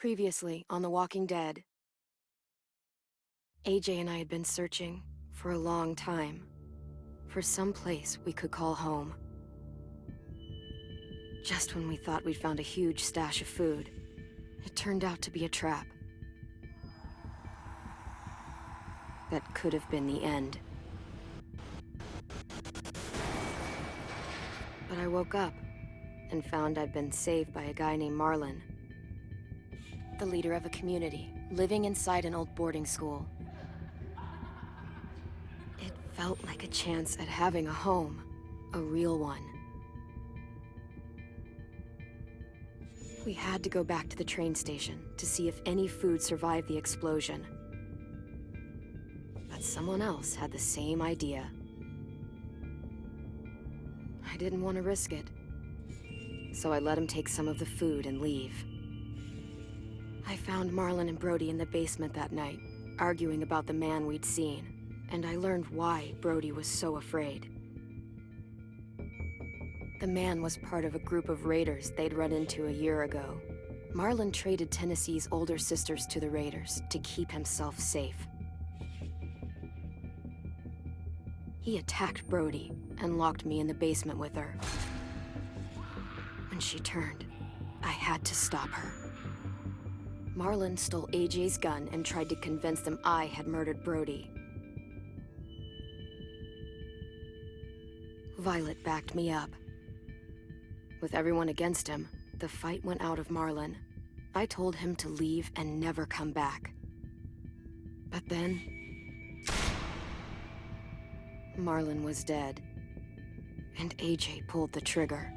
Previously on The Walking Dead, AJ and I had been searching for a long time for some place we could call home. Just when we thought we'd found a huge stash of food, it turned out to be a trap. That could have been the end. But I woke up and found I'd been saved by a guy named Marlon, the leader of a community living inside an old boarding school. It felt like a chance at having a home, a real one. We had to go back to the train station to see if any food survived the explosion. But someone else had the same idea. I didn't want to risk it, so I let him take some of the food and leave. I found Marlon and Brody in the basement that night, arguing about the man we'd seen, and I learned why Brody was so afraid. The man was part of a group of raiders they'd run into a year ago. Marlon traded Tennessee's older sisters to the raiders to keep himself safe. He attacked Brody and locked me in the basement with her. When she turned, I had to stop her. Marlon stole AJ's gun and tried to convince them I had murdered Brody. Violet backed me up. With everyone against him, the fight went out of Marlon. I told him to leave and never come back. But then, Marlon was dead, and AJ pulled the trigger.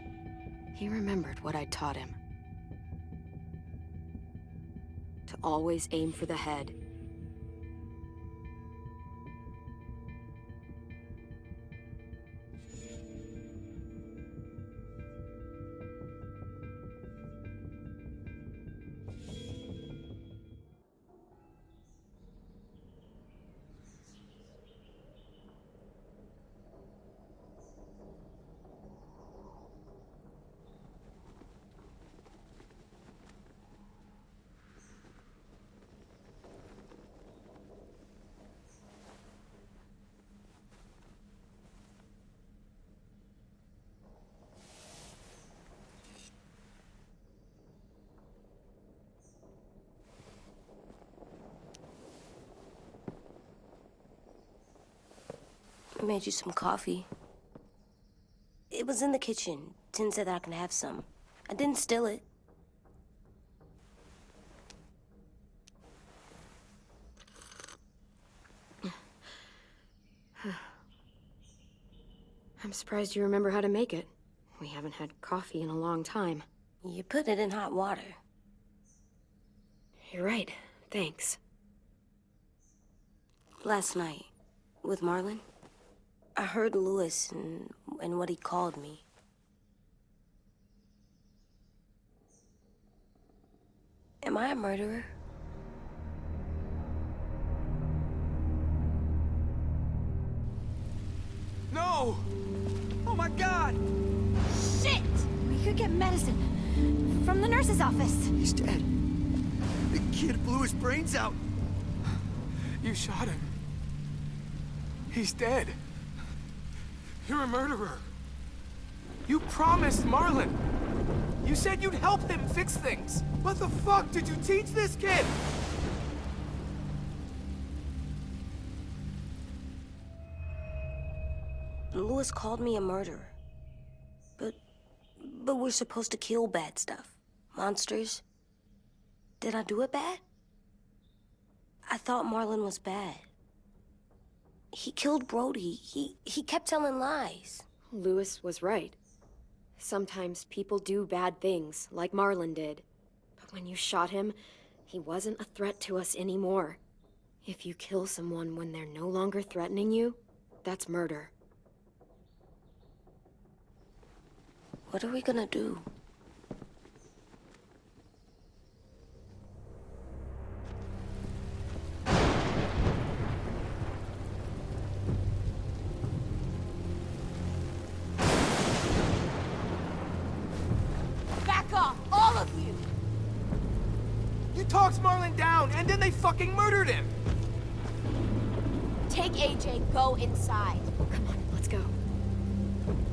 He remembered what I'd taught him. To always aim for the head. I made you some coffee. It was in the kitchen. Tin said that I can have some. I didn't steal it. I'm surprised you remember how to make it. We haven't had coffee in a long time. You put it in hot water. You're right. Thanks. Last night, with Marlon, I heard Lewis and what he called me. Am I a murderer? No! Oh my God! Shit! We could get medicine from the nurse's office. He's dead. The kid blew his brains out. You shot him. He's dead. You're a murderer. You promised Marlon. You said you'd help him fix things. What the fuck did you teach this kid? Lewis called me a murderer. But we're supposed to kill bad stuff. Monsters. Did I do it bad? I thought Marlon was bad. He killed Brody. He kept telling lies. Lewis was right. Sometimes people do bad things, like Marlon did. But when you shot him, he wasn't a threat to us anymore. If you kill someone when they're no longer threatening you, that's murder. What are we gonna do? You talked Marlon down, and then they fucking murdered him! Take AJ, go inside. Come on, let's go.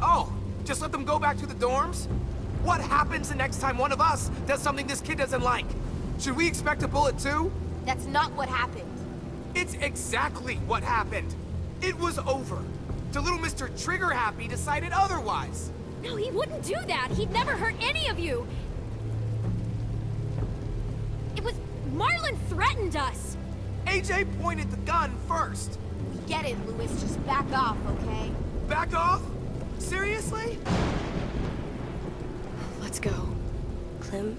Oh, just let them go back to the dorms? What happens the next time one of us does something this kid doesn't like? Should we expect a bullet too? That's not what happened. It's exactly what happened. It was over. The little Mr. Trigger Happy decided otherwise. No, he wouldn't do that. He'd never hurt any of you. It was... Marlon threatened us. AJ pointed the gun first. We get it, Louis. Just back off, okay? Back off? Seriously? Let's go. Clem?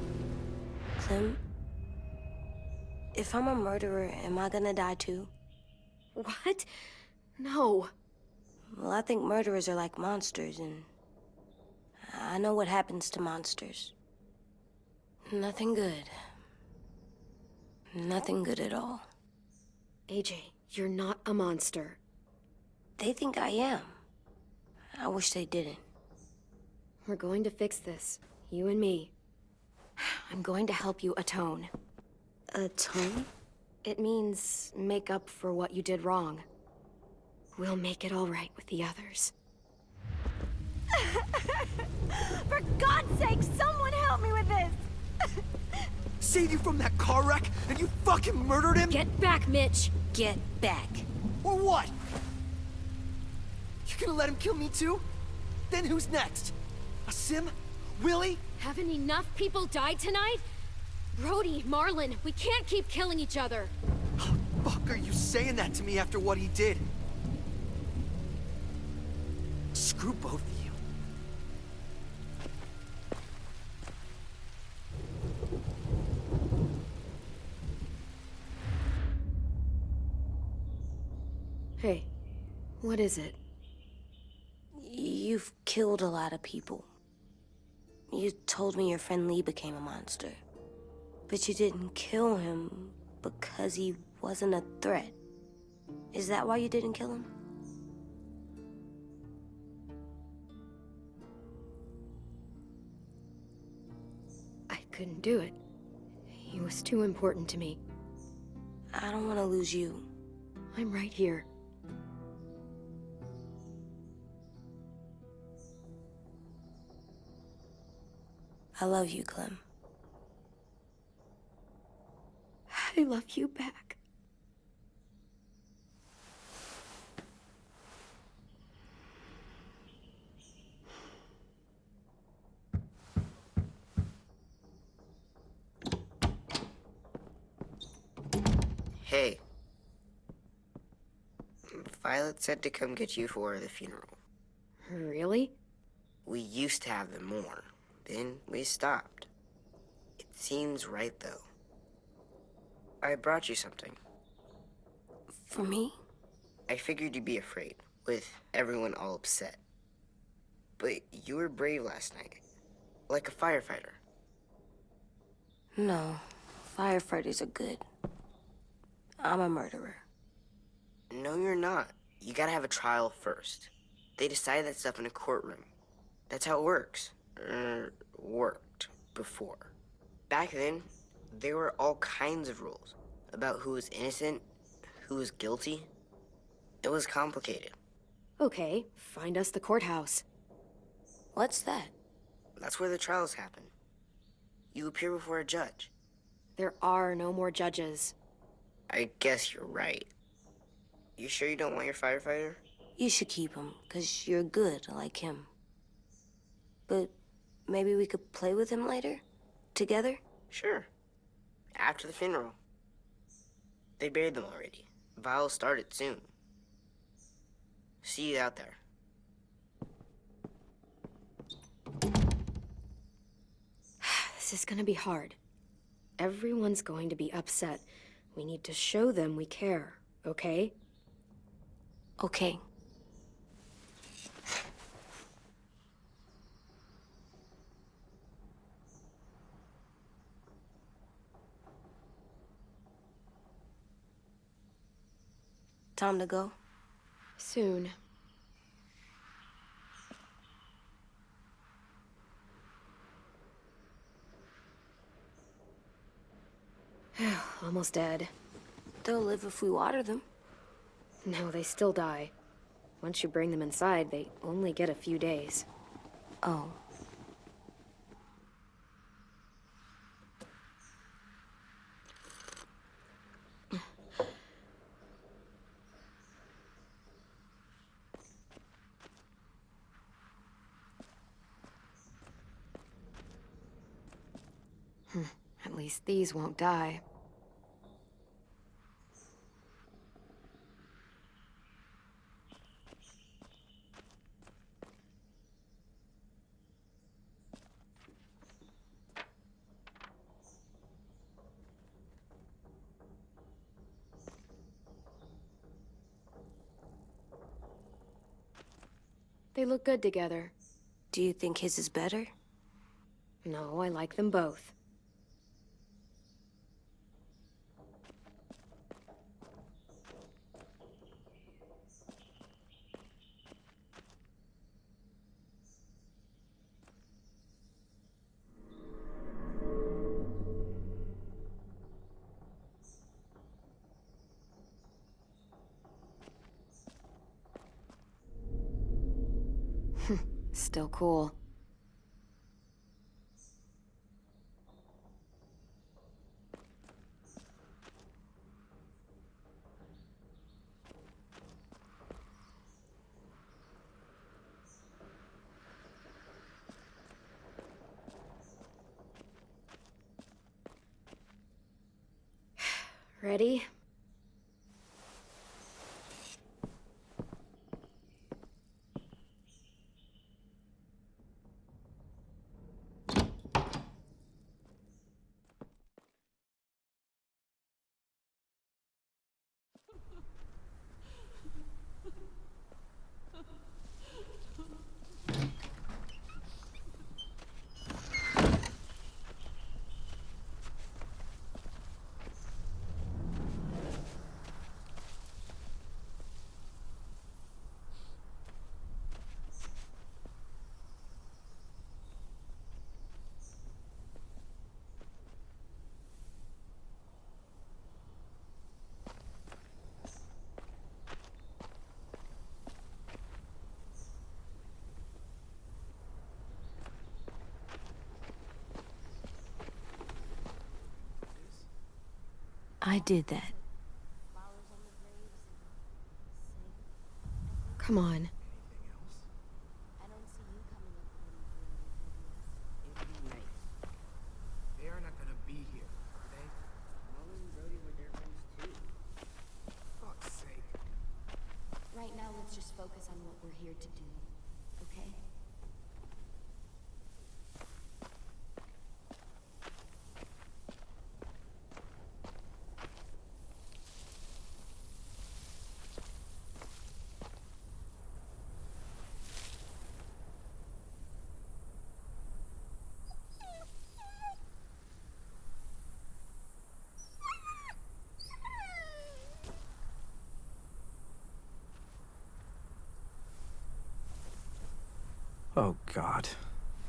If I'm a murderer, am I gonna die too? What? No. Well, I think murderers are like monsters, and I know what happens to monsters. Nothing good. Nothing good at all. AJ, you're not a monster. They think I am. I wish they didn't. We're going to fix this. You and me. I'm going to help you atone. Atone? It means make up for what you did wrong. We'll make it all right with the others. For God's sake, someone help me with this! Saved you from that car wreck, and you fucking murdered him? Get back, Mitch! Get back. Or what? You gonna let him kill me too? Then who's next? A Sim? Willie? Haven't enough people died tonight? Brody, Marlon, we can't keep killing each other. How the fuck are you saying that to me after what he did? Screw both of you. Hey, what is it? You've killed a lot of people. You told me your friend Lee became a monster. But you didn't kill him because he wasn't a threat. Is that why you didn't kill him? I couldn't do it. He was too important to me. I don't want to lose you. I'm right here. I love you, Clem. I love you back. Hey. Violet said to come get you for the funeral. Really? We used to have them more. Then we stopped. It seems right, though. I brought you something. For me? I figured you'd be afraid, with everyone all upset. But you were brave last night. Like a firefighter. No. Firefighters are good. I'm a murderer. No, you're not. You gotta have a trial first. They decide that stuff in a courtroom. That's how it works. Worked before. Back then, there were all kinds of rules about who was innocent, who was guilty. It was complicated. Okay, find us the courthouse. What's that? That's where the trials happen. You appear before a judge. There are no more judges. I guess you're right. You sure you don't want your firefighter? You should keep him, 'cause you're good like him. But maybe we could play with him later? Together? Sure. After the funeral. They buried them already. Vile started soon. See you out there. This is gonna be hard. Everyone's going to be upset. We need to show them we care, okay? Okay. Time to go? Soon. Almost dead. They'll live if we water them. No, they still die. Once you bring them inside, they only get a few days. Oh. At least these won't die. They look good together. Do you think his is better? No, I like them both. Still cool. Ready? I did that. Come on. They are not gonna be here, are they? Marlon and Brody were their friends too. Fuck's sake. Right now, let's just focus on what we're here to do, okay? Oh, God.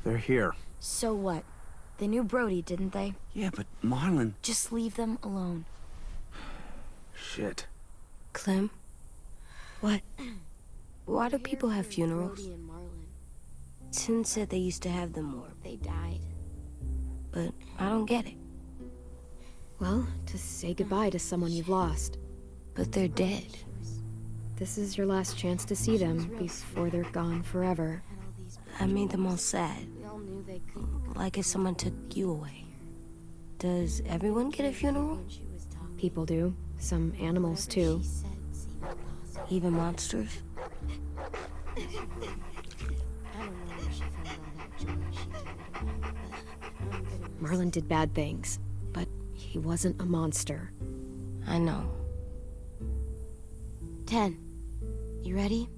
They're here. So what? They knew Brody, didn't they? Yeah, but Marlon... Just leave them alone. Shit. Clem? What? Why do people have funerals? Brody and Marlon, Tin said they used to have them more, they died. but I don't get it. Well, to say goodbye to someone you've lost. But they're dead. This is your last chance to see them before they're gone forever. Had all these, I made them all sad, we all knew they couldn't. like if someone took you away. Does everyone get a funeral? When she was talking, People do. Some animals, too. she said seemed possible. Even monsters? I don't know where she found all that joy she told me, but I'm gonna miss Marlon did bad things, but he wasn't a monster. I know. 10. You ready?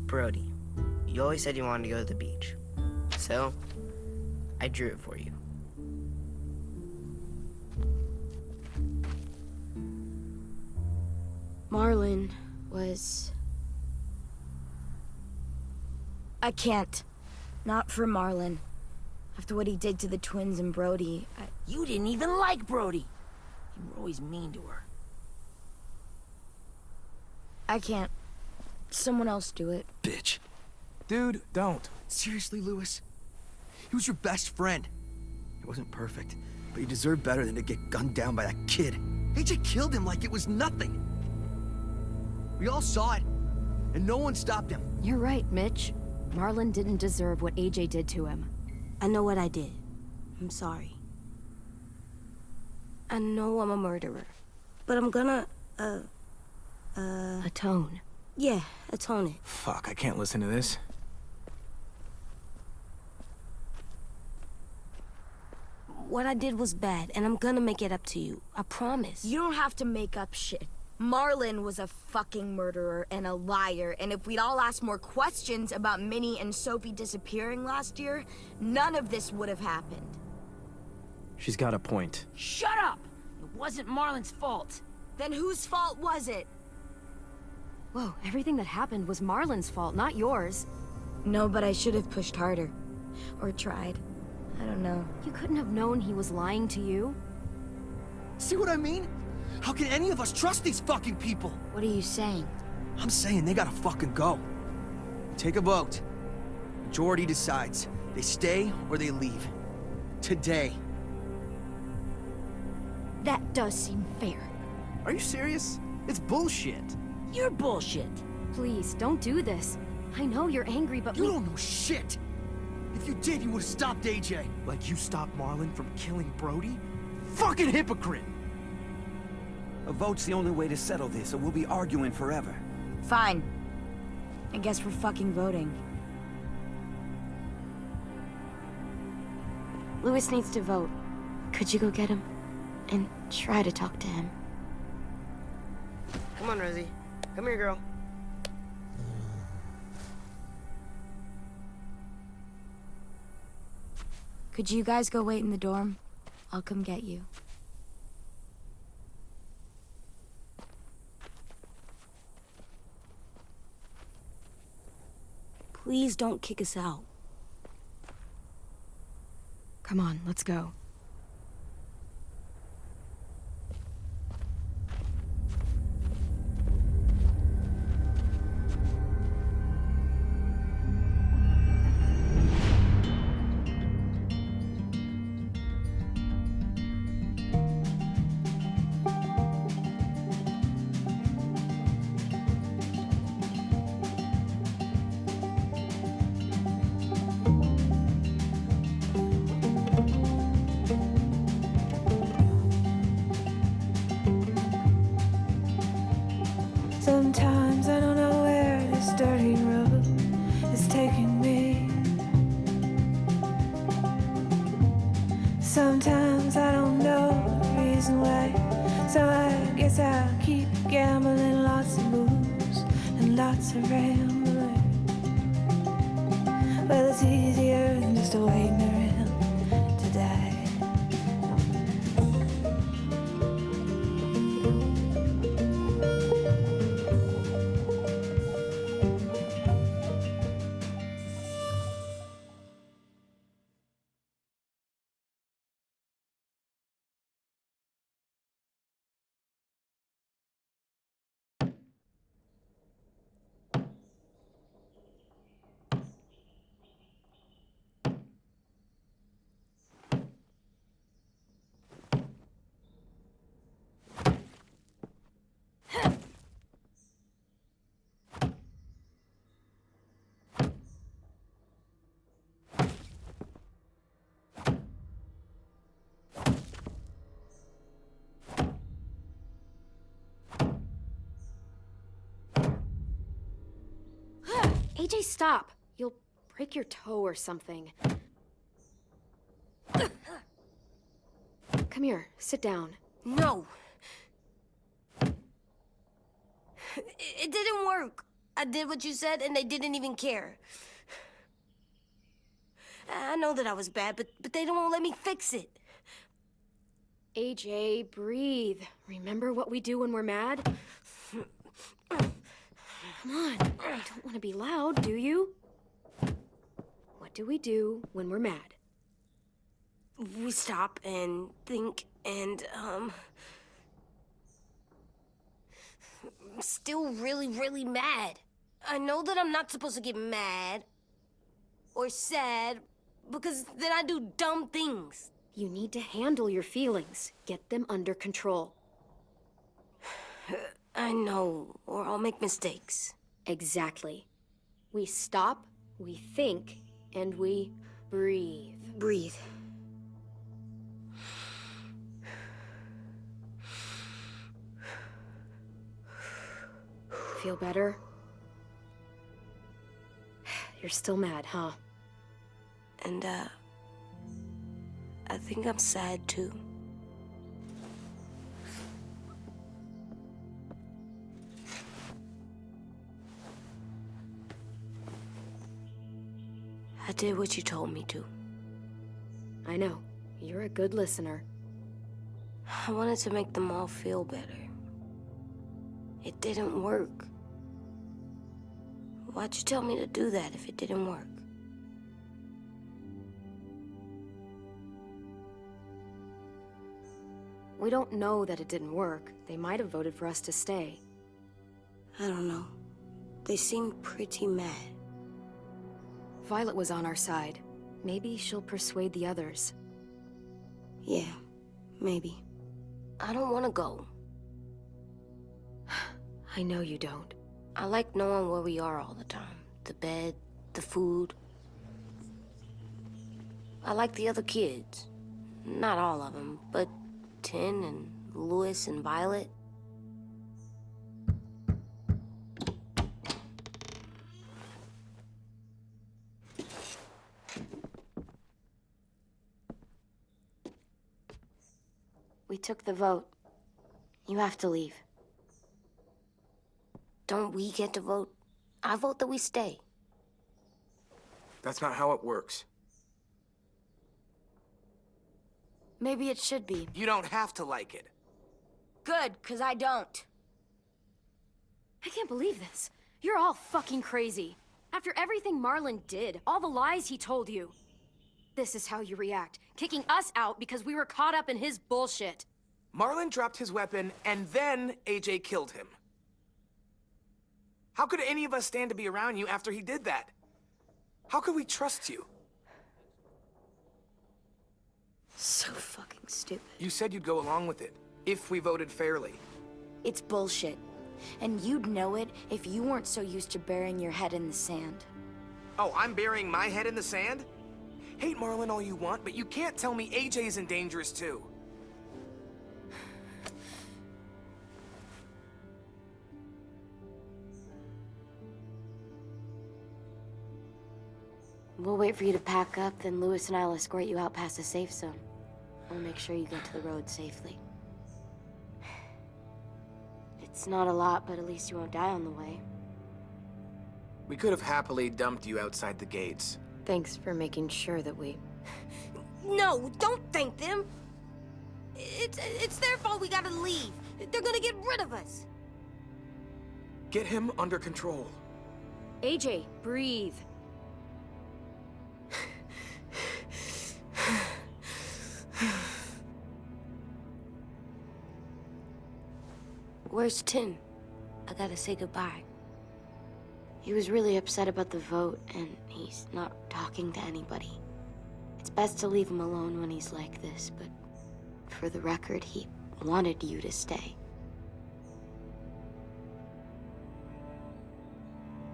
Brody, you always said you wanted to go to the beach. So, I drew it for you. Marlon was... I can't. Not for Marlon. After what he did to the twins and Brody, You didn't even like Brody. You were always mean to her. I can't. Someone else do it. Bitch. Dude, don't. Seriously, Lewis? He was your best friend. He wasn't perfect, but he deserved better than to get gunned down by that kid. AJ killed him like it was nothing. We all saw it, and no one stopped him. You're right, Mitch. Marlon didn't deserve what AJ did to him. I know what I did. I'm sorry. I know I'm a murderer. But I'm gonna, Atone. yeah, atone it. Fuck, I can't listen to this. What I did was bad, and I'm gonna make it up to you. I promise. You don't have to make up shit. Marlon was a fucking murderer and a liar, and if we'd all asked more questions about Minnie and Sophie disappearing last year, none of this would have happened. She's got a point. Shut up! It wasn't Marlon's fault. Then whose fault was it? Whoa, everything that happened was Marlon's fault, not yours. No, but I should have pushed harder. Or tried. I don't know. You couldn't have known he was lying to you. See what I mean? How can any of us trust these fucking people? What are you saying? I'm saying they gotta fucking go. Take a vote. Majority decides. They stay or they leave. Today. That does seem fair. Are you serious? It's bullshit. You're bullshit. Please, don't do this. I know you're angry, but You don't know shit! If you did, you would've stopped AJ. Like you stopped Marlon from killing Brody? Fucking hypocrite! A vote's the only way to settle this, or we'll be arguing forever. Fine. I guess we're fucking voting. Lewis needs to vote. Could you go get him? And try to talk to him. Come on, Rosie. Come here, girl. Could you guys go wait in the dorm? I'll come get you. Please don't kick us out. come on, let's go. Sometimes I don't know where this dirty road is taking me. Sometimes I don't know the reason why, so I guess I'll keep gambling, lots of moves and lots of rambling. Well, it's easier than just waiting around to die. AJ, stop! You'll break your toe or something. Come here, sit down. No. It didn't work. I did what you said, and they didn't even care. I know that I was bad, but they don't let me fix it. AJ, breathe. Remember what we do when we're mad? Come on, you don't want to be loud, do you? What do we do when we're mad? We stop and think and, I'm still really, really mad. I know that I'm not supposed to get mad or sad because then I do dumb things. You need to handle your feelings. Get them under control. I know, or I'll make mistakes. Exactly. We stop, we think, and we breathe. Breathe. Feel better? You're still mad, huh? And, I think I'm sad, too. I did what you told me to. I know. You're a good listener. I wanted to make them all feel better. It didn't work. Why'd you tell me to do that if it didn't work? We don't know that it didn't work. They might have voted for us to stay. I don't know. They seemed pretty mad. Violet was on our side. Maybe she'll persuade the others. Yeah, maybe. I don't want to go. I know you don't. I like knowing where we are all the time. The bed, the food. I like the other kids. Not all of them, but Tin and Louis and Violet. We took the vote. You have to leave. Don't we get to vote? I vote that we stay. That's not how it works. Maybe it should be. You don't have to like it. Good, because I don't. I can't believe this. You're all fucking crazy. After everything Marlon did, all the lies he told you. This is how you react, kicking us out because we were caught up in his bullshit. Marlon dropped his weapon, and then AJ killed him. How could any of us stand to be around you after he did that? How could we trust you? So fucking stupid. You said you'd go along with it, if we voted fairly. It's bullshit. And you'd know it if you weren't so used to burying your head in the sand. Oh, I'm burying my head in the sand? Hate Marlon all you want, but you can't tell me AJ isn't dangerous too. We'll wait for you to pack up, then Louis and I'll escort you out past the safe zone. We'll make sure you get to the road safely. It's not a lot, but at least you won't die on the way. We could have happily dumped you outside the gates. Thanks for making sure that we... No, don't thank them. It's their fault we gotta leave. They're gonna get rid of us. Get him under control. AJ, breathe. Where's Tin? I gotta say goodbye. He was really upset about the vote, and he's not talking to anybody. It's best to leave him alone when he's like this, but for the record, he wanted you to stay.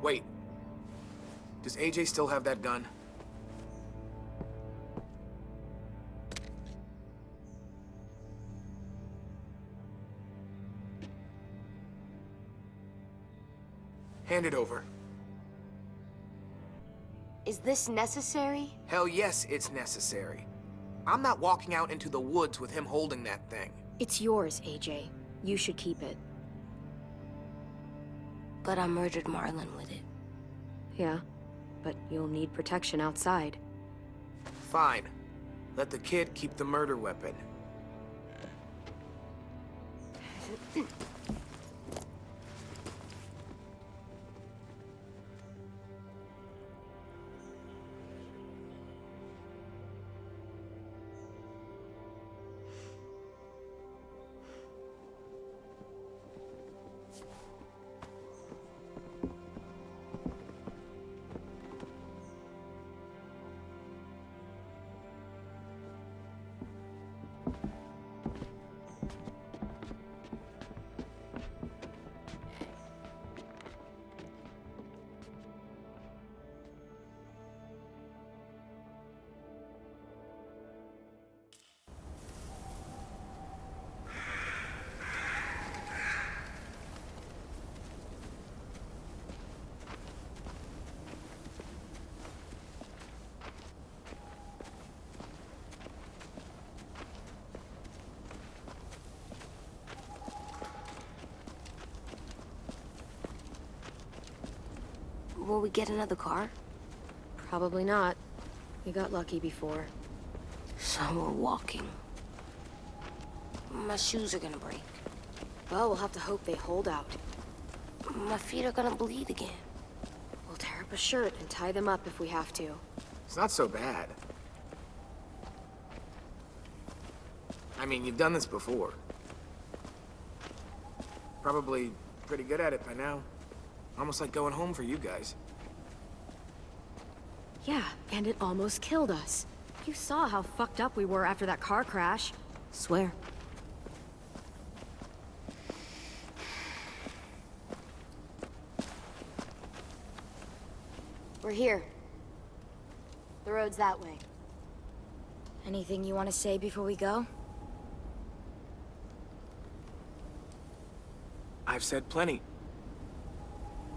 Wait. Does AJ still have that gun? Hand it over. Is this necessary? Hell yes, it's necessary. I'm not walking out into the woods with him holding that thing. It's yours, AJ. You should keep it. But I murdered Marlon with it. Yeah, but you'll need protection outside. Fine. Let the kid keep the murder weapon. Will we get another car? Probably not. We got lucky before. So we're walking. My shoes are gonna break. Well, we'll have to hope they hold out. My feet are gonna bleed again. We'll tear up a shirt and tie them up if we have to. It's not so bad. I mean, you've done this before. Probably pretty good at it by now. Almost like going home for you guys. Yeah, and it almost killed us. You saw how fucked up we were after that car crash. Swear. We're here. The road's that way. Anything you want to say before we go? I've said plenty.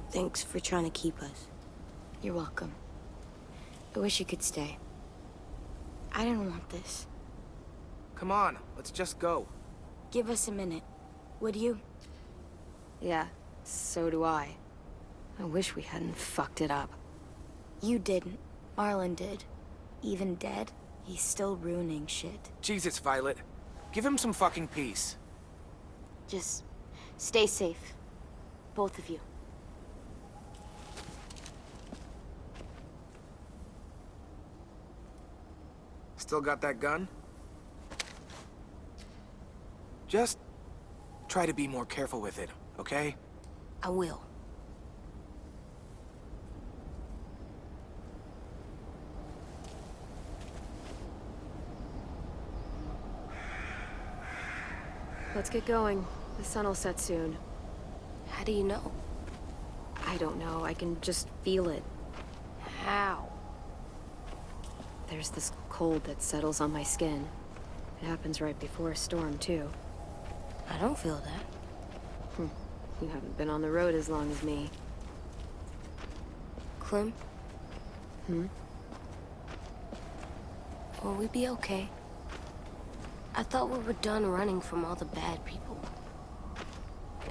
Thanks for trying to keep us. You're welcome. I wish you could stay. I didn't want this. Come on, let's just go. Give us a minute, would you? Yeah, so do I. I wish we hadn't fucked it up. You didn't. Marlon did. Even dead, he's still ruining shit. Jesus, Violet. Give him some fucking peace. Just stay safe. Both of you. Still got that gun? Just try to be more careful with it, okay? I will. Let's get going. The sun will set soon. How do you know? I don't know. I can just feel it. How? There's this cold that settles on my skin. It happens right before a storm, too. I don't feel that. You haven't been on the road as long as me. Clem? Will we be okay? I thought we were done running from all the bad people.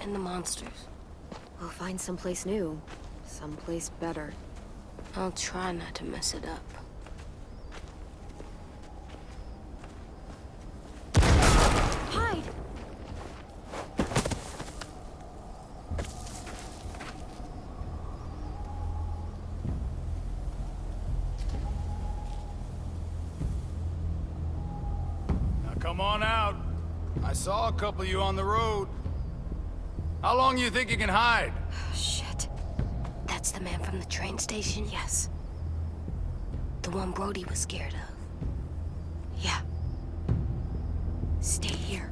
And the monsters. We'll find someplace new. Someplace better. I'll try not to mess it up. Hide! Now come on out. I saw a couple of you on the road. How long you think you can hide? Shit. That's the man from the train station? Yes. The one Brody was scared of. Yeah. Stay here.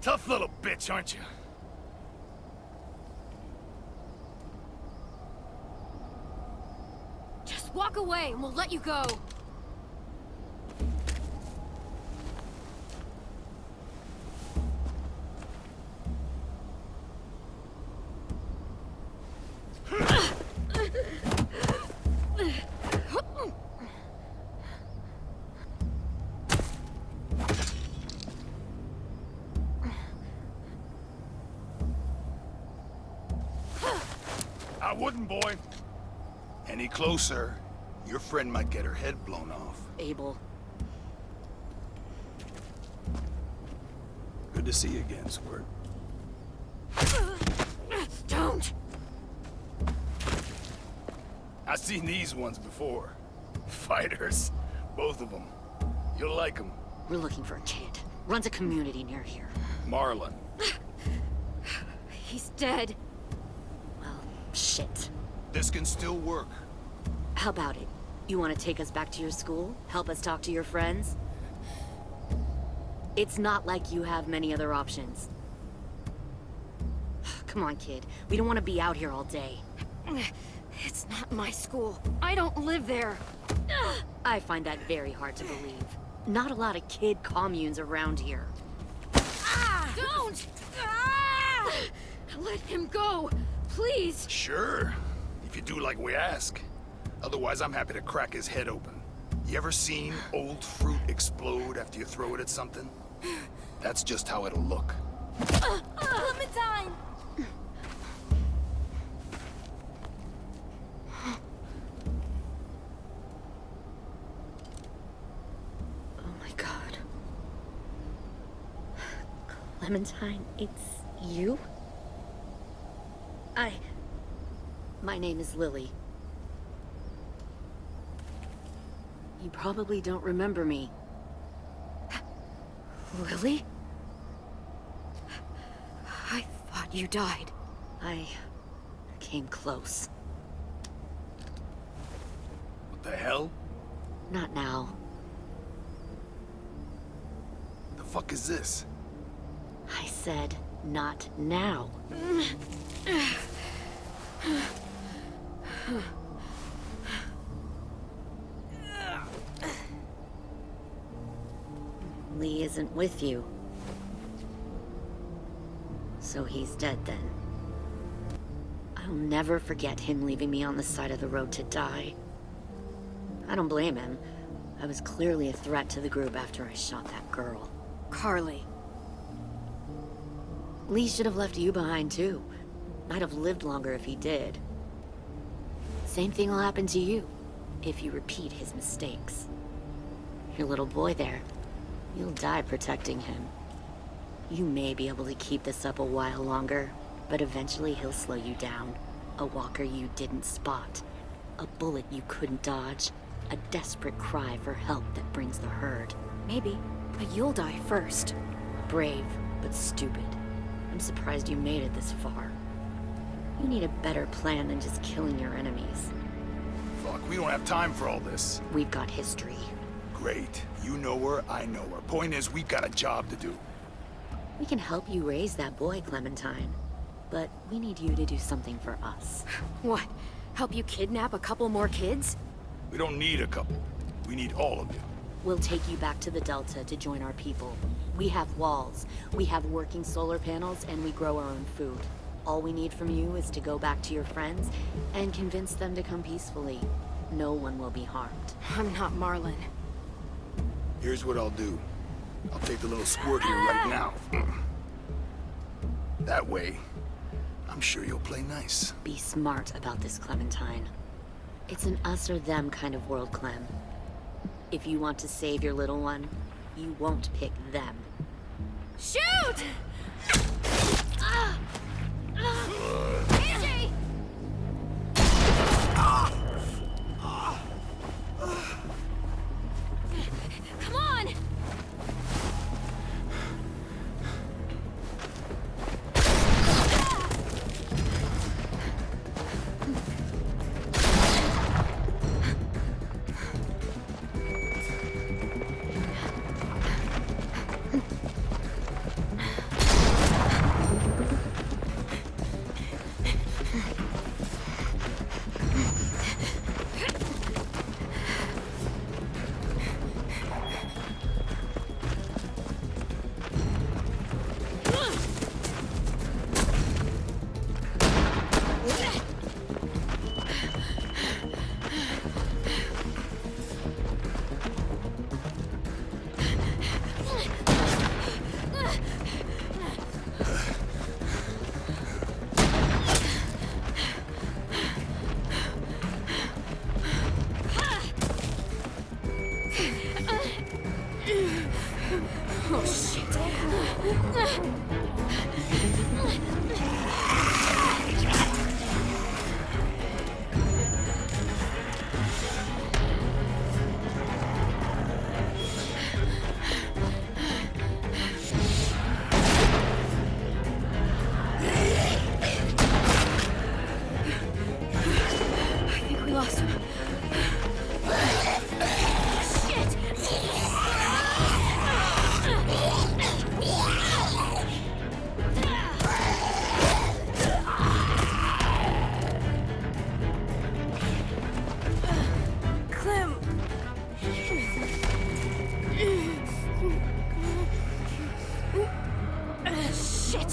Tough little bitch, aren't you? Just walk away and we'll let you go. I wouldn't, boy. Any closer, your friend might get her head blown off. Abel. Good to see you again, Squirt. Don't! I've seen these ones before. Fighters. Both of them. You'll like them. We're looking for a kid. Runs a community near here. Marlon. He's dead. Well, shit. This can still work. How about it? You want to take us back to your school? Help us talk to your friends? It's not like you have many other options. Come on, kid. We don't want to be out here all day. It's not my school. I don't live there. I find that very hard to believe. Not a lot of kid communes around here. Don't! Let him go! please. Sure, if you do like we ask. Otherwise, I'm happy to crack his head open. You ever seen old fruit explode after you throw it at something? That's just how it'll look. Clementine! Oh my god. Clementine, it's you? My name is Lily. You probably don't remember me. Lily? I thought you died. I came close. What the hell? Not now. The fuck is this? I said, not now. Lee isn't with you. So he's dead then. I'll never forget him leaving me on the side of the road to die. I don't blame him. I was clearly a threat to the group after I shot that girl. Carly. Lee should have left you behind too. Might have lived longer if he did. Same thing will happen to you, if you repeat his mistakes. Your little boy there, you'll die protecting him. You may be able to keep this up a while longer, but eventually he'll slow you down. A walker you didn't spot. A bullet you couldn't dodge. A desperate cry for help that brings the herd. Maybe, but you'll die first. Brave, but stupid. I'm surprised you made it this far. You need a better plan than just killing your enemies. Fuck, we don't have time for all this. We've got history. Great. You know her, I know her. Point is, we've got a job to do. We can help you raise that boy, Clementine. But we need you to do something for us. What? Help you kidnap a couple more kids? We don't need a couple. We need all of you. We'll take you back to the Delta to join our people. We have walls, we have working solar panels, and we grow our own food. All we need from you is to go back to your friends and convince them to come peacefully. No one will be harmed. I'm not Marlon. Here's what I'll do. I'll take the little squirt here right now. That way, I'm sure you'll play nice. Be smart about this, Clementine. It's an us or them kind of world, Clem. If you want to save your little one, you won't pick them. Shoot! AJ! Come on! Oh, shit. I think we lost him. Shit! Clem. Shit.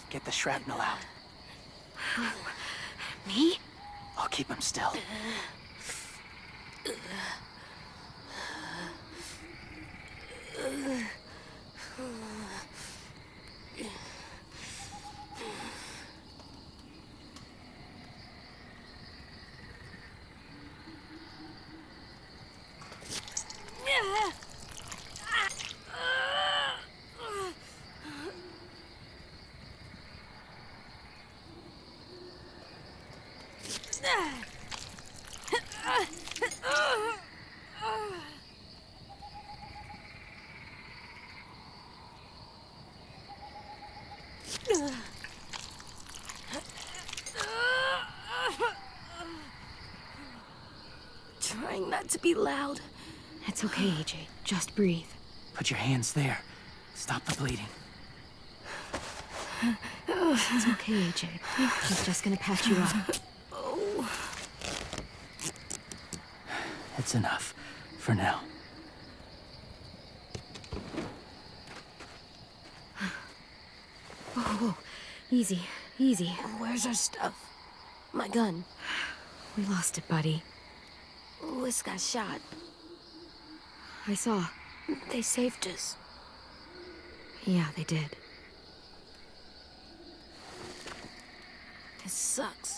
Get the shrapnel out. Me? I'll keep him still. Trying not to be loud. It's okay, AJ. Just breathe. Put your hands there. Stop the bleeding. It's okay, AJ. He's just gonna patch you up. Oh. It's enough. For now. Whoa, whoa. Easy, easy. Where's our stuff? My gun. We lost it, buddy. Lewis got shot. I saw. They saved us. Yeah, they did. This sucks.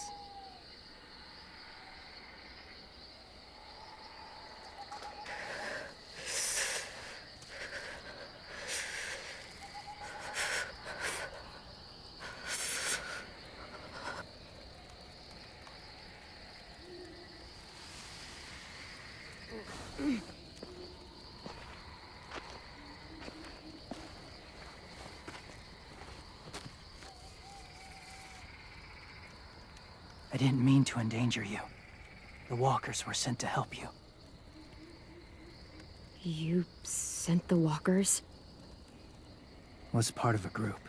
I didn't mean to endanger you. The walkers were sent to help you. You sent the walkers? Was part of a group.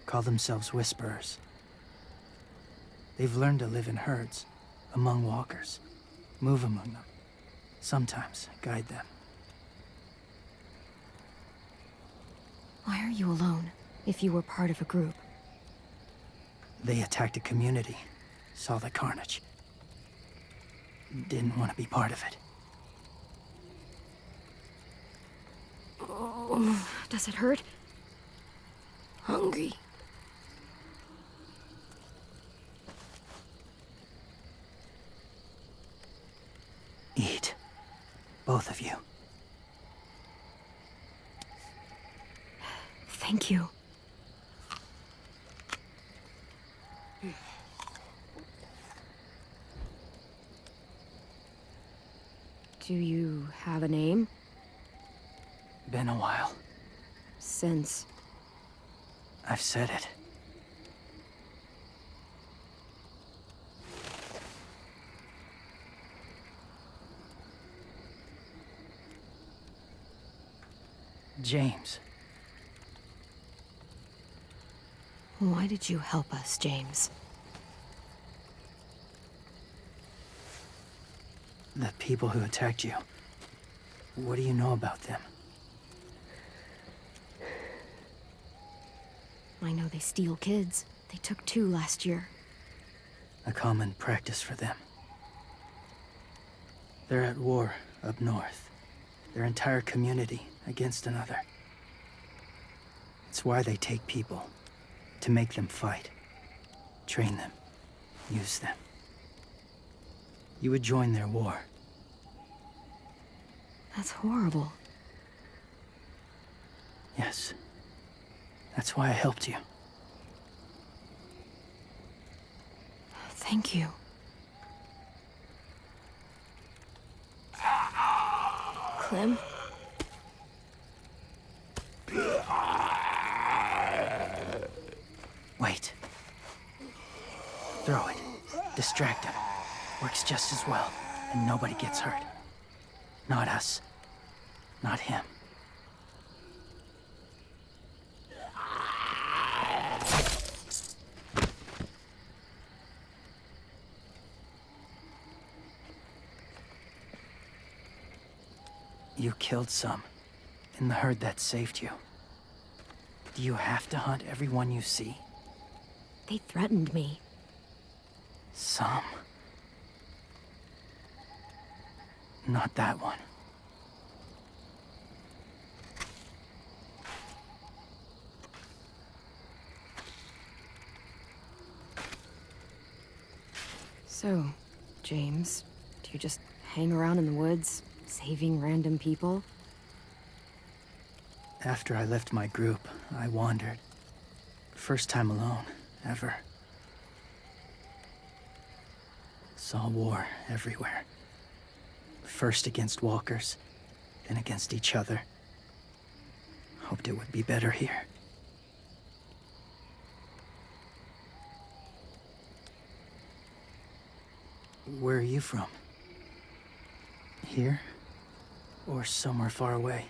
Call themselves Whisperers. They've learned to live in herds, among walkers. Move among them. Sometimes guide them. Why are you alone, if you were part of a group? They attacked a community. Saw the carnage. Didn't want to be part of it. Oh. Does it hurt? Hungry. Eat. Both of you. Thank you. Do you have a name? Been a while. Since... I've said it. James. Why did you help us, James? The people who attacked you. What do you know about them? I know they steal kids. They took 2 last year. A common practice for them. They're at war up north. Their entire community against another. It's why they take people. To make them fight. Train them. Use them. You would join their war. That's horrible. Yes. That's why I helped you. Thank you. Clem? Wait. Throw it. Distract him. Works just as well, and nobody gets hurt. Not us. Not him. You killed some, in the herd that saved you. Do you have to hunt everyone you see? They threatened me. Some. Not that one. So, James, do you just hang around in the woods, saving random people? After I left my group, I wandered. First time alone, ever. Saw war everywhere. First against walkers, then against each other. Hoped it would be better here. Where are you from? Here? Or somewhere far away?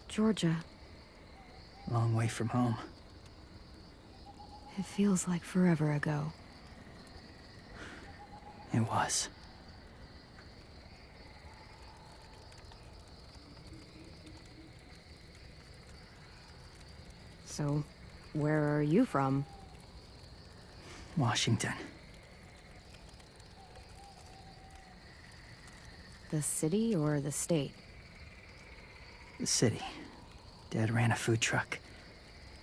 Georgia. Long way from home. It feels like forever ago. It was. So, where are you from? Washington. The city or the state? The city. Dad ran a food truck.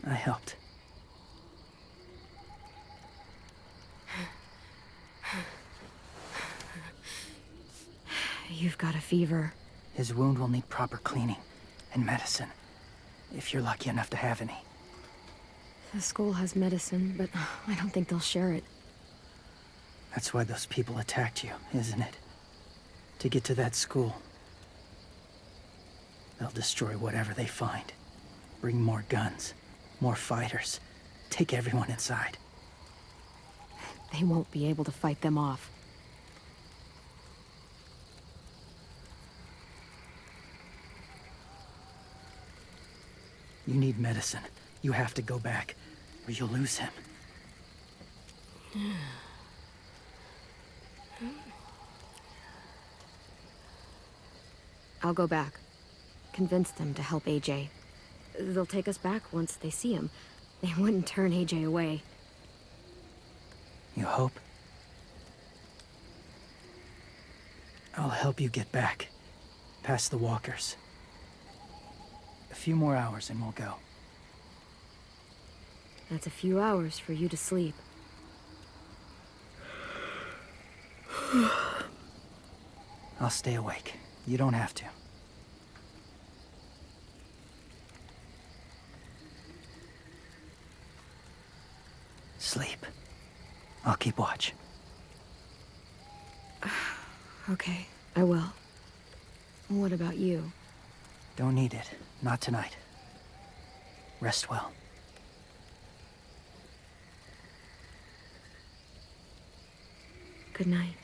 I helped. You've got a fever. His wound will need proper cleaning and medicine, if you're lucky enough to have any. The school has medicine, but I don't think they'll share it. That's why those people attacked you, isn't it? To get to that school. They'll destroy whatever they find. Bring more guns, more fighters. Take everyone inside. They won't be able to fight them off. You need medicine. You have to go back, or you'll lose him. I'll go back. Convince them to help AJ. They'll take us back once they see him. They wouldn't turn AJ away. You hope? I'll help you get back. Past the walkers. A few more hours and we'll go. That's a few hours for you to sleep. I'll stay awake. You don't have to. Sleep. I'll keep watch. Okay, I will. What about you? Don't need it. Not tonight. Rest well. Good night.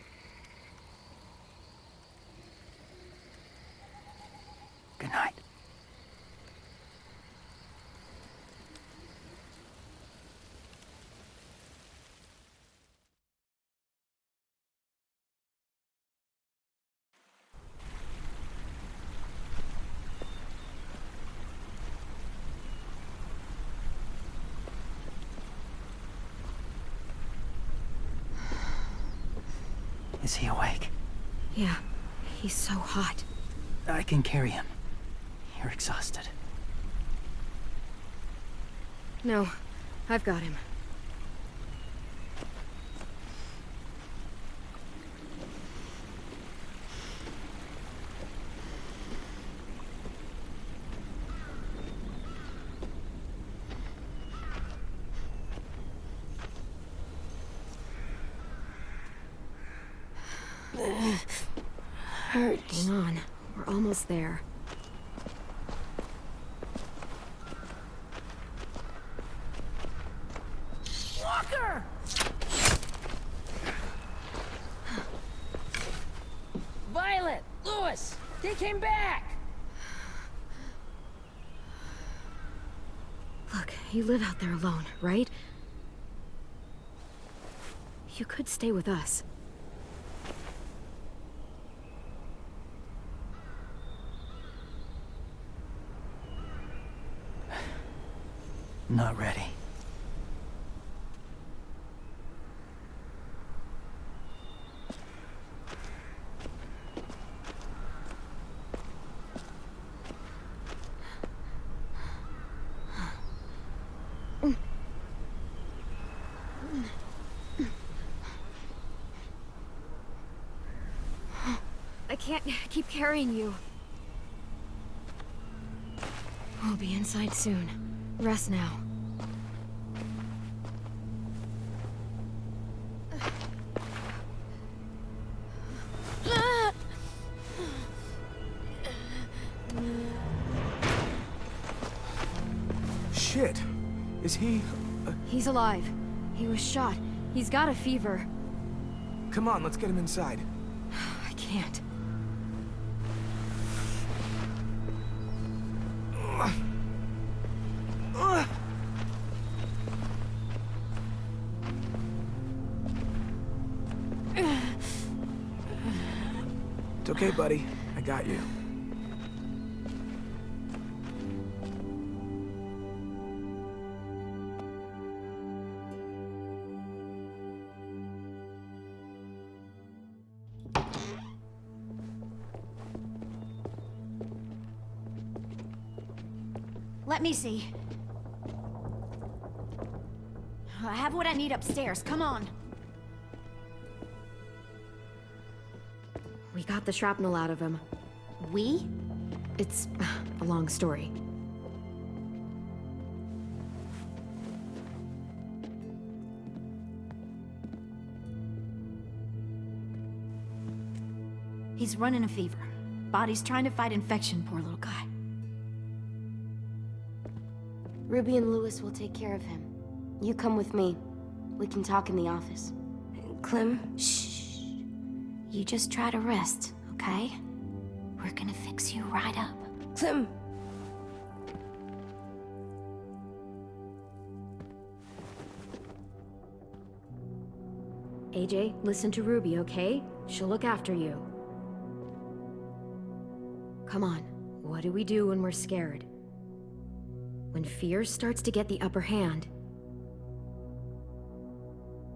Good night. Is he awake? Yeah, he's so hot. I can carry him. You're exhausted. No, I've got him. Hurts. Hang on, we're almost there. Fucker! Violet! Lewis! They came back! Look, you live out there alone, right? You could stay with us. Not ready. I can't keep carrying you. We'll be inside soon. Rest now. Shit. Is he... He's alive. He was shot. He's got a fever. Come on, let's get him inside. I can't. It's okay, buddy. I got you. Let me see. I have what I need upstairs. Come on. We got the shrapnel out of him. We? It's a long story. He's running a fever. Body's trying to fight infection, poor little guy. Ruby and Lewis will take care of him. You come with me. We can talk in the office. Clem, shh. You just try to rest, okay? We're gonna fix you right up. Clem! AJ, listen to Ruby, okay? She'll look after you. Come on, what do we do when we're scared? When fear starts to get the upper hand,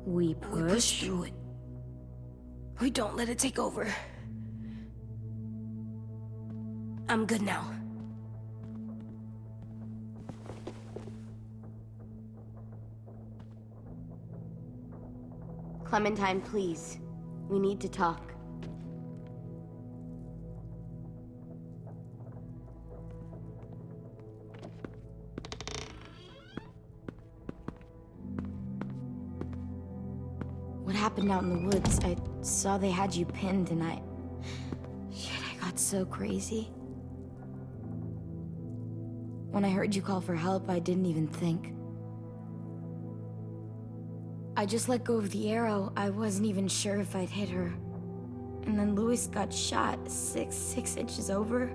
we push through it. We don't let it take over. I'm good now. Clementine, please. We need to talk. What happened out in the woods? I saw they had you pinned and Shit, I got so crazy. When I heard you call for help, I didn't even think. I just let go of the arrow. I wasn't even sure if I'd hit her. And then Lewis got shot 6 inches over.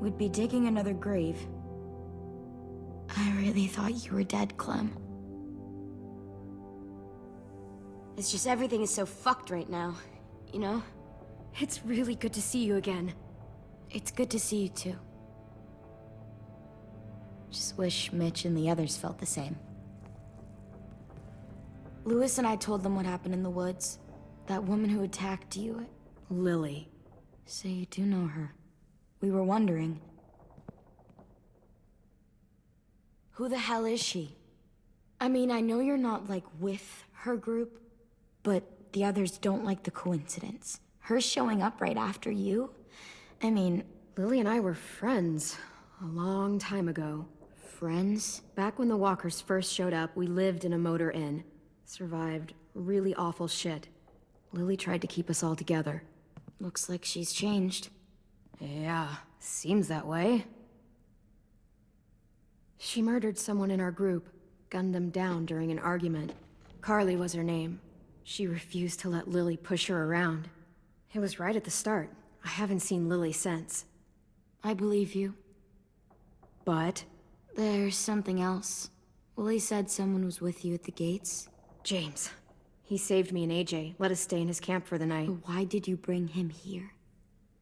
We'd be digging another grave. I really thought you were dead, Clem. It's just everything is so fucked right now, you know? It's really good to see you again. It's good to see you too. Just wish Mitch and the others felt the same. Lewis and I told them what happened in the woods. That woman who attacked you. Lily. So you do know her. We were wondering. Who the hell is she? I mean, I know you're not, like, with her group, but the others don't like the coincidence. Her showing up right after you? I mean... Lily and I were friends a long time ago. Friends? Back when the walkers first showed up, we lived in a motor inn. Survived really awful shit. Lily tried to keep us all together. Looks like she's changed. Yeah, seems that way. She murdered someone in our group, gunned them down during an argument. Carly was her name. She refused to let Lily push her around. It was right at the start. I haven't seen Lily since. I believe you. But? There's something else. Willie said someone was with you at the gates. James. He saved me and AJ, let us stay in his camp for the night. But why did you bring him here?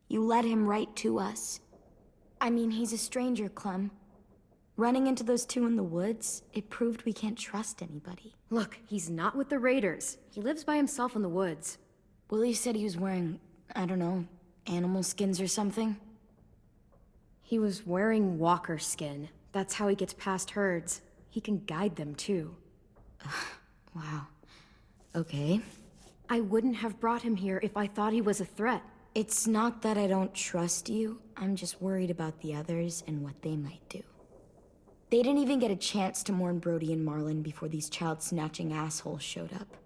You led him right to us. I mean, he's a stranger, Clem. Running into those two in the woods, it proved we can't trust anybody. Look, he's not with the Raiders. He lives by himself in the woods. Willie said he was wearing, I don't know, animal skins or something. He was wearing walker skin. That's how he gets past herds. He can guide them, too. Wow. Okay. I wouldn't have brought him here if I thought he was a threat. It's not that I don't trust you. I'm just worried about the others and what they might do. They didn't even get a chance to mourn Brody and Marlon before these child-snatching assholes showed up.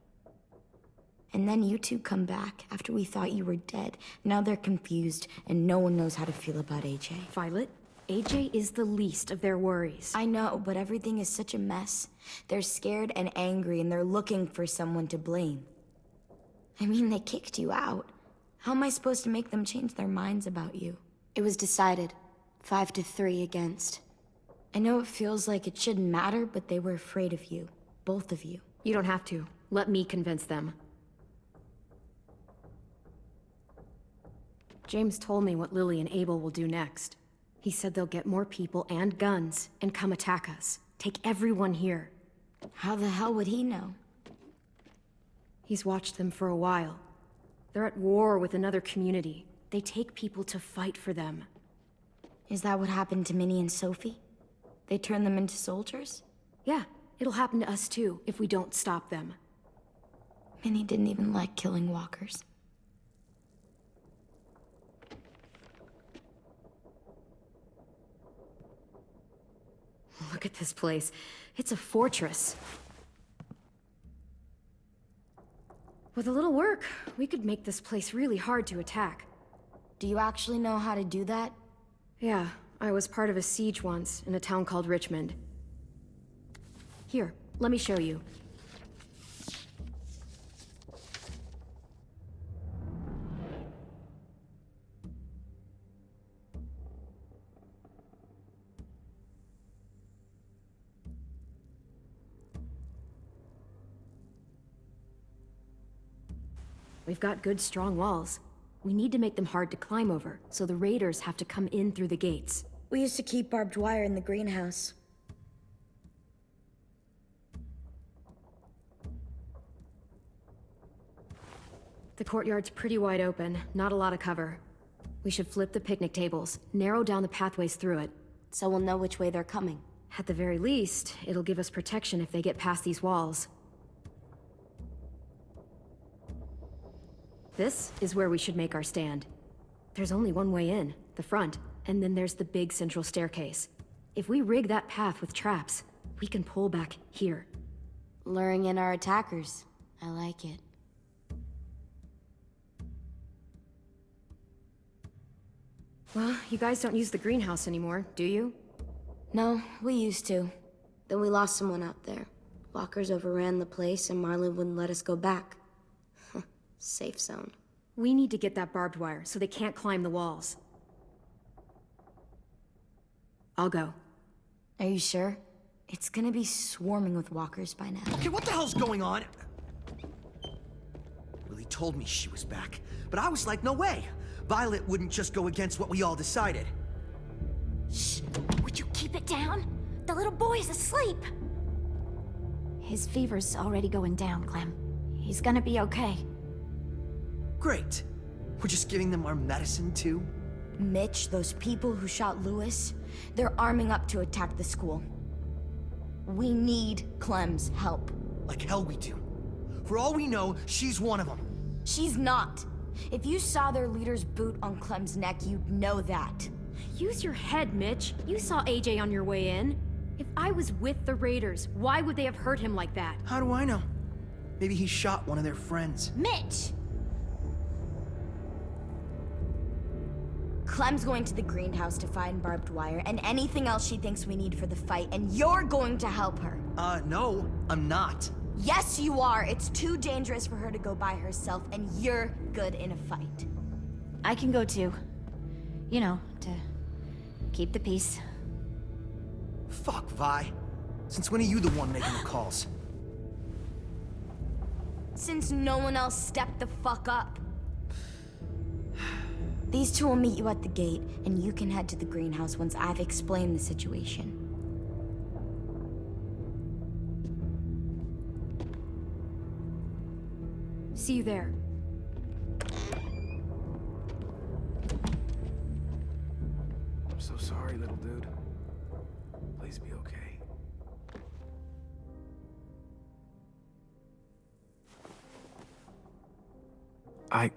And then you two come back after we thought you were dead. Now they're confused, and no one knows how to feel about AJ. Violet, AJ is the least of their worries. I know, but everything is such a mess. They're scared and angry, and they're looking for someone to blame. I mean, they kicked you out. How am I supposed to make them change their minds about you? It was decided. 5-3 against. I know it feels like it shouldn't matter, but they were afraid of you. Both of you. You don't have to. Let me convince them. James told me what Lily and Abel will do next. He said they'll get more people and guns and come attack us. Take everyone here. How the hell would he know? He's watched them for a while. They're at war with another community. They take people to fight for them. Is that what happened to Minnie and Sophie? They turn them into soldiers? Yeah, it'll happen to us too, if we don't stop them. Minnie didn't even like killing walkers. Look at this place. It's a fortress. With a little work, we could make this place really hard to attack. Do you actually know how to do that? Yeah, I was part of a siege once in a town called Richmond. Here, let me show you. We've got good, strong walls. We need to make them hard to climb over, so the raiders have to come in through the gates. We used to keep barbed wire in the greenhouse. The courtyard's pretty wide open, not a lot of cover. We should flip the picnic tables, narrow down the pathways through it. So we'll know which way they're coming. At the very least, it'll give us protection if they get past these walls. This is where we should make our stand. There's only one way in, the front, and then there's the big central staircase. If we rig that path with traps, we can pull back here. Luring in our attackers. I like it. Well, you guys don't use the greenhouse anymore, do you? No, we used to. Then we lost someone out there. Walkers overran the place and Marlon wouldn't let us go back. Safe zone. We need to get that barbed wire so they can't climb the walls. I'll go. Are you sure? It's gonna be swarming with walkers by now. Okay, what the hell's going on? Willie told me she was back, but I was like, no way. Violet wouldn't just go against what we all decided. Shh! Would you keep it down? The little boy's asleep! His fever's already going down, Clem. He's gonna be okay. Great. We're just giving them our medicine, too? Mitch, those people who shot Lewis, they're arming up to attack the school. We need Clem's help. Like hell we do. For all we know, she's one of them. She's not. If you saw their leader's boot on Clem's neck, you'd know that. Use your head, Mitch. You saw AJ on your way in. If I was with the Raiders, why would they have hurt him like that? How do I know? Maybe he shot one of their friends. Mitch! Clem's going to the greenhouse to find barbed wire and anything else she thinks we need for the fight, and you're going to help her. No, I'm not. Yes, you are. It's too dangerous for her to go by herself, and you're good in a fight. I can go too. You know, to keep the peace. Fuck, Vi. Since when are you the one making the calls? Since no one else stepped the fuck up. These two will meet you at the gate, and you can head to the greenhouse once I've explained the situation. See you there. I'm so sorry, little dude. Please be okay. I